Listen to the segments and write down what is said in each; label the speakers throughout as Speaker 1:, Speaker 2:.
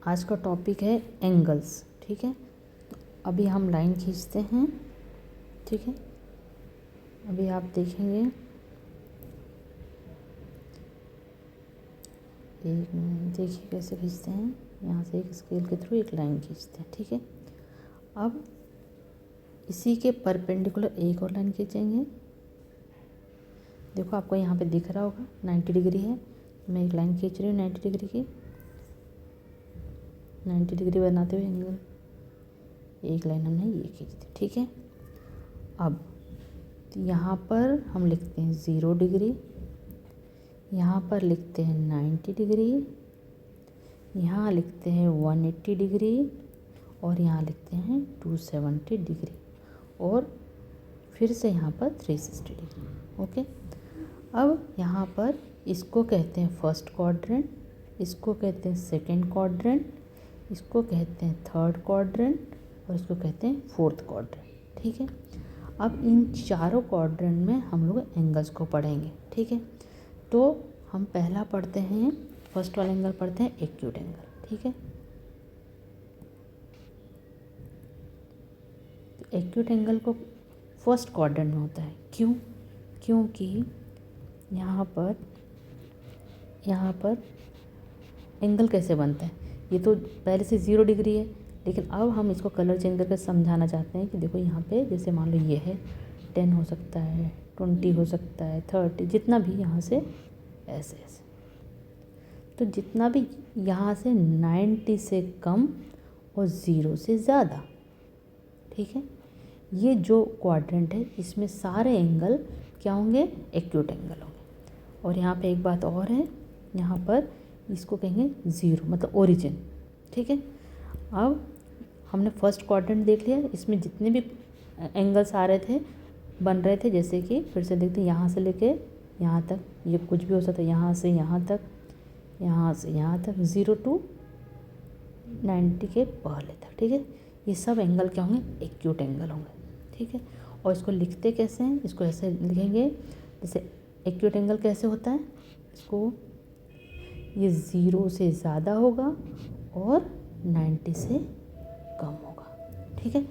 Speaker 1: आज का टॉपिक है एंगल्स। ठीक है, तो अभी हम लाइन खींचते हैं। ठीक है, अभी आप देखेंगे, एक मिनट, देखिए कैसे खींचते हैं। यहाँ से एक स्केल के थ्रू एक लाइन खींचते हैं। ठीक है, अब इसी के परपेंडिकुलर एक और लाइन खींचेंगे। देखो आपको यहाँ पे दिख रहा होगा 90 डिग्री है। मैं एक लाइन खींच रही हूँ 90 डिग्री की, 90 डिग्री बनाते हुए एंगल, एक लाइन हमने ये खींच दी। ठीक है, अब यहाँ पर हम लिखते हैं 0 डिग्री, यहाँ पर लिखते हैं 90 डिग्री, यहाँ लिखते हैं 180 डिग्री और यहाँ लिखते हैं 270 डिग्री और फिर से यहाँ पर 360 डिग्री। ओके, अब यहाँ पर इसको कहते हैं फर्स्ट क्वाड्रेंट, इसको कहते हैं सेकंड क्वाड्रेंट, इसको कहते हैं थर्ड क्वाड्रेंट और इसको कहते हैं फोर्थ क्वाड्रेंट। ठीक है, अब इन चारों क्वाड्रेंट में हम लोग एंगल्स को पढ़ेंगे। ठीक है, तो हम पहला पढ़ते हैं, फर्स्ट वाला एंगल पढ़ते हैं एक्यूट एंगल। ठीक है, तो एक्यूट एंगल को फर्स्ट क्वाड्रेंट में होता है। क्यों? क्योंकि यहाँ पर एंगल कैसे बनता है, ये तो पहले से 0 डिग्री है, लेकिन अब हम इसको कलर चेंज करके समझाना चाहते हैं कि देखो यहाँ पे जैसे मान लो ये है 10 हो सकता है, 20 हो सकता है, 30, जितना भी यहाँ से ऐसे ऐसे, तो जितना भी यहाँ से 90 से कम और 0 से ज़्यादा। ठीक है, ये जो क्वाड्रेंट है इसमें सारे एंगल क्या होंगे, एक्यूट एंगल होंगे। और यहाँ पे एक बात और है, यहाँ पर इसको कहेंगे 0 मतलब ओरिजिन। ठीक है, अब हमने फर्स्ट क्वाड्रेंट देख लिया, इसमें जितने भी एंगल्स आ रहे थे बन रहे थे, जैसे कि फिर से देखते हैं यहाँ से लेके यहाँ तक, ये कुछ भी हो सकता है, यहाँ से यहाँ तक, यहाँ से यहाँ तक, 0 to 90 के पहले तक। ठीक है, ये सब एंगल क्या होंगे, एक्यूट एंगल होंगे। ठीक है, और इसको लिखते कैसे हैं, इसको ऐसे लिखेंगे, जैसे एक्यूट एंगल कैसे होता है, इसको ये 0 से ज़्यादा होगा और 90 से कम होगा। ठीक है,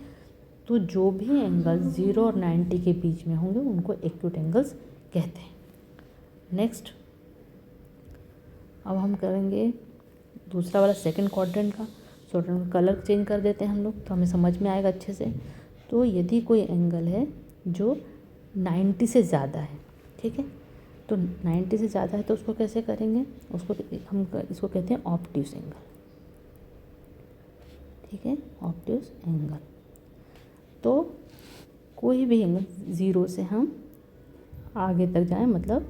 Speaker 1: तो जो भी एंगल 0 और 90 के बीच में होंगे उनको एक्यूट एंगल्स कहते हैं। नेक्स्ट, अब हम करेंगे दूसरा वाला सेकंड क्वाड्रेंट का। कलर चेंज कर देते हैं हम लोग, तो हमें समझ में आएगा अच्छे से। तो यदि कोई एंगल है जो 90 से ज़्यादा है, ठीक है, तो 90 से ज़्यादा है तो उसको कैसे करेंगे, उसको हम इसको कहते हैं ऑब्ट्यूस एंगल। ठीक है, ऑब्ट्यूस एंगल। तो कोई भी एंगल 0 से हम आगे तक जाएं, मतलब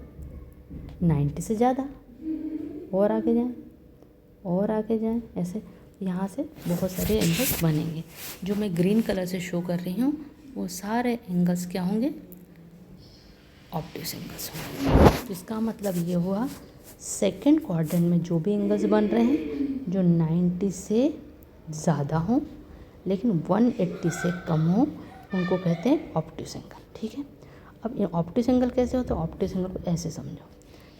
Speaker 1: 90 से ज़्यादा, और आगे जाएं और आगे जाएं, ऐसे यहाँ से बहुत सारे एंगल्स बनेंगे। जो मैं ग्रीन कलर से शो कर रही हूँ वो सारे एंगल्स क्या होंगे, ऑब्ट्यूस एंगल्स होंगे। तो इसका मतलब ये हुआ सेकंड क्वाड्रेंट में जो भी एंगल्स बन रहे हैं जो 90 से ज़्यादा हों लेकिन 180 से कम हो, उनको कहते हैं ऑब्ट्यूस एंगल। ठीक है, अब ये ऑब्ट्यूस एंगल कैसे होता है, ऑब्ट्यूस एंगल को ऐसे समझो,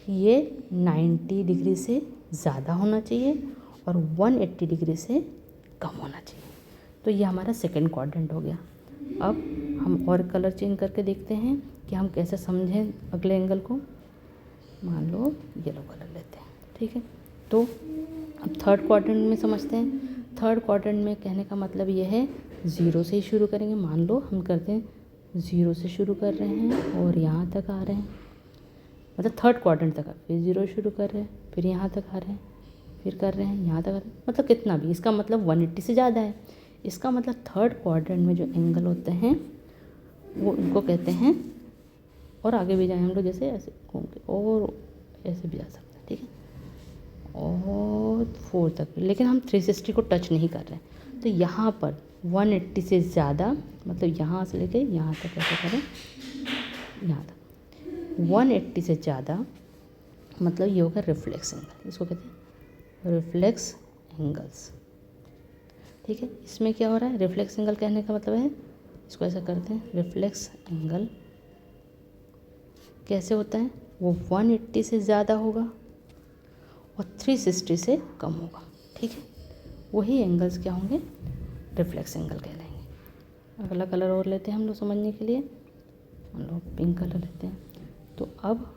Speaker 1: ये 90 डिग्री से ज़्यादा होना चाहिए और 180 डिग्री से कम होना चाहिए। तो ये हमारा सेकंड क्वाड्रेंट हो गया। अब हम और कलर चेंज करके देखते हैं कि हम कैसे समझें अगले एंगल को। मान लो येलो कलर लेते हैं। ठीक है, तो अब थर्ड क्वाड्रेंट में समझते हैं। थर्ड क्वाड्रेंट में कहने का मतलब ये है 0 से ही शुरू करेंगे। मान लो हम करते हैं 0 से शुरू कर रहे हैं और यहाँ तक आ रहे हैं, मतलब थर्ड क्वाड्रेंट तक, फिर 0 शुरू कर रहे हैं, फिर यहाँ तक आ रहे हैं, फिर कर रहे हैं यहाँ तक आ रहे हैं, मतलब कितना भी, इसका मतलब 180 से ज़्यादा है। इसका मतलब थर्ड क्वाड्रेंट में जो एंगल होते हैं वो उनको कहते हैं, और आगे भी जाएं हम लोग, जैसे ऐसे घूम के और ऐसे भी जा सकते हैं। ठीक है, और 4 तक, लेकिन हम 360 को टच नहीं कर रहे हैं। तो यहाँ पर 180 से ज़्यादा, मतलब यहाँ से लेके यहाँ तक ऐसे करें, यहाँ तक 180 से ज़्यादा, मतलब ये होगा रिफ्लेक्स एंगल, इसको कहते हैं रिफ्लेक्स एंगल्स। ठीक है, इसमें क्या हो रहा है, रिफ्लेक्स एंगल कहने का मतलब है, इसको ऐसा करते हैं, रिफ्लेक्स एंगल कैसे होता है, वो 180 से ज़्यादा होगा और 360 से कम होगा। ठीक है, वही एंगल्स क्या होंगे, रिफ्लेक्स एंगल कहलाएंगे। अगला कलर और लेते हैं हम लोग समझने के लिए, हम लोग पिंक कलर लेते हैं। तो अब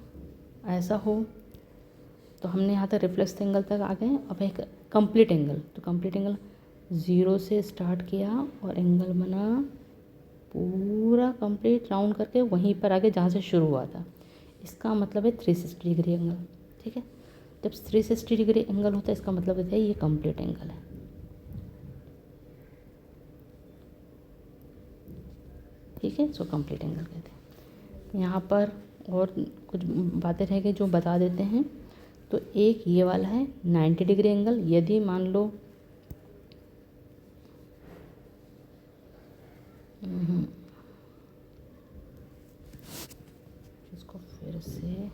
Speaker 1: ऐसा हो तो हमने यहाँ तक रिफ्लेक्स एंगल तक आ गए। अब एक कंप्लीट एंगल, तो कंप्लीट एंगल 0 से स्टार्ट किया और एंगल बना पूरा कंप्लीट राउंड करके वहीं पर आगे जहाँ से शुरू हुआ था। इसका मतलब है 360 डिग्री एंगल। ठीक है, जब 360 डिग्री एंगल होता है इसका मतलब होता है ये कंप्लीट एंगल है। ठीक है, सो कंप्लीट एंगल कहते हैं। यहाँ पर और कुछ बातें रह गई जो बता देते हैं। तो एक ये वाला है 90 डिग्री एंगल। यदि मान लो इसको फिर से